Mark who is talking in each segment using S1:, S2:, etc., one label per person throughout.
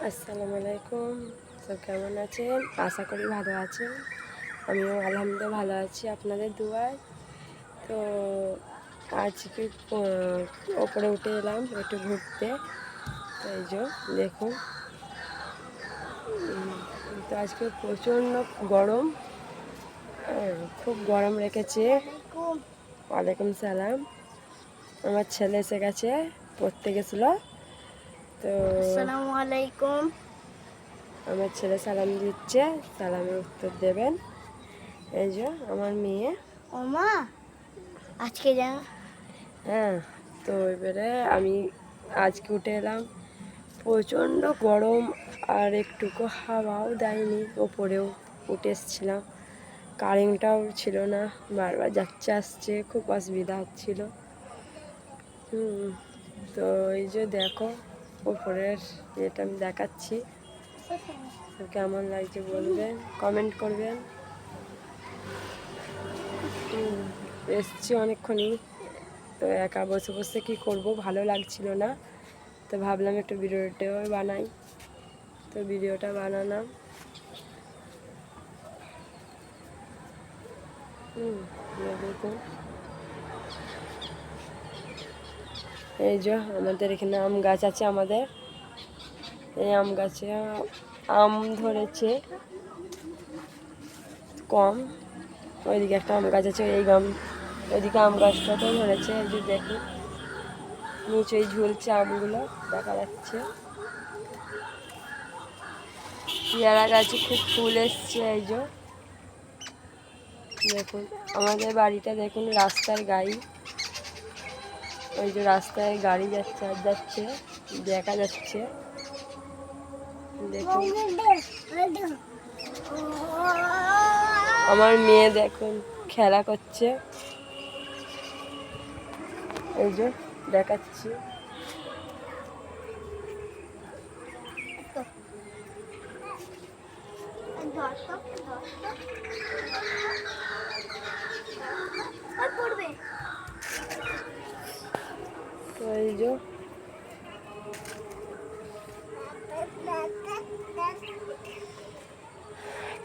S1: আসসালামু আলাইকুম। সব কেমন আছেন? আশা করি ভালো আছেন। আমিও আলহামদুলিল্লাহ ভালো আছি আপনাদের দুয়ায়। তো আজকে ওপরে উঠে এলাম একটু ঘুরতে। তো এই যে দেখুন, তো আজকে প্রচণ্ড গরম, খুব গরম রেখেছে। ওয়ালাইকুম সালাম। আমার ছেলে এসে গেছে, পড়তে গেছিলো। তো
S2: আসসালামু আলাইকুম।
S1: আমার ছেলে সালাম দিচ্ছে, সালামের উত্তর দেবেন। এই যে আমার মেয়ে।
S2: ও মা, আজকে যা
S1: হ্যাঁ, তো এবারে আমি আজকে উঠে এলাম, প্রচণ্ড গরম, আর একটুকু হাওয়াও দেয়নি। ওপরেও উঠে এসেছিলাম, কারেন্টটাও ছিল না, বারবার যাচ্ছে আসছে, খুব অসুবিধা হচ্ছিল। তো এই যে দেখো ওপরের এটা আমি দেখাচ্ছি, তো কেমন লাগছে বলবেন, কমেন্ট করবেন। এসছি অনেকক্ষণই, তো একা বসে বসে কী করবো, ভালো লাগছিল না। তো ভাবলাম একটু ভিডিওটাও বানাই, তো ভিডিওটা বানালাম। দেখুন, এই যে আমাদের এখানে আম গাছ আছে। আমাদের এই আম গাছে আম ধরেছে কম। ওইদিকে একটা আম গাছ আছে, ওইদিকে আম গাছটাতেও ধরেছে। এই যে দেখুন, নিচেই ঝুলছে আমগুলো, দেখা যাচ্ছে। পেয়ারা গাছে খুব ফুল এসছে। এই যে দেখুন, আমাদের বাড়িটা দেখুন রাস্তার গায়ে। ওই যে রাস্তায় গাড়ি যাচ্ছে আর যাচ্ছে, দেখা যাচ্ছে। দেখুন আমার মেয়ে দেখুন খেলা করছে, এই যে দেখাচ্ছি। তো এই যে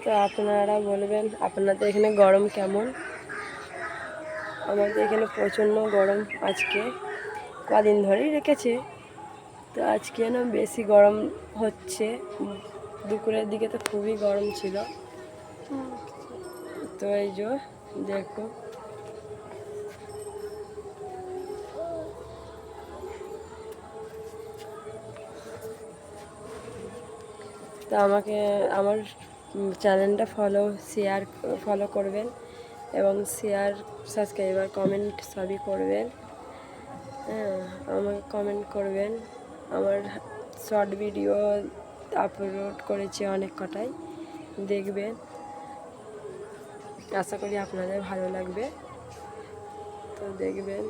S1: তো আপনারা বলবেন আপনাদের এখানে গরম কেমন। আমাদের এখানে প্রচণ্ড গরম, আজকে কদিন ধরেই রেখেছে, তো আজকে না বেশি গরম হচ্ছে। দুপুরের দিকে তো খুবই গরম ছিল। তো এই যে দেখো, তো আমার চ্যানেলটা ফলো করবেন, এবং শেয়ার, সাবস্ক্রাইবার, কমেন্ট সবই করবেন। হ্যাঁ, আমাকে কমেন্ট করবেন। আমার শর্ট ভিডিও আপলোড করেছি অনেক কটাই, দেখবেন। আশা করি আপনাদের ভালো লাগবে। তো দেখবেন,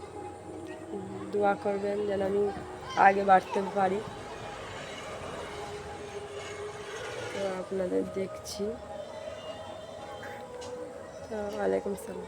S1: দোয়া করবেন যেন আমি আগে বাড়তে পারি। তো আপনাদের দেখছি। তো ওয়ালাইকুম সালাম।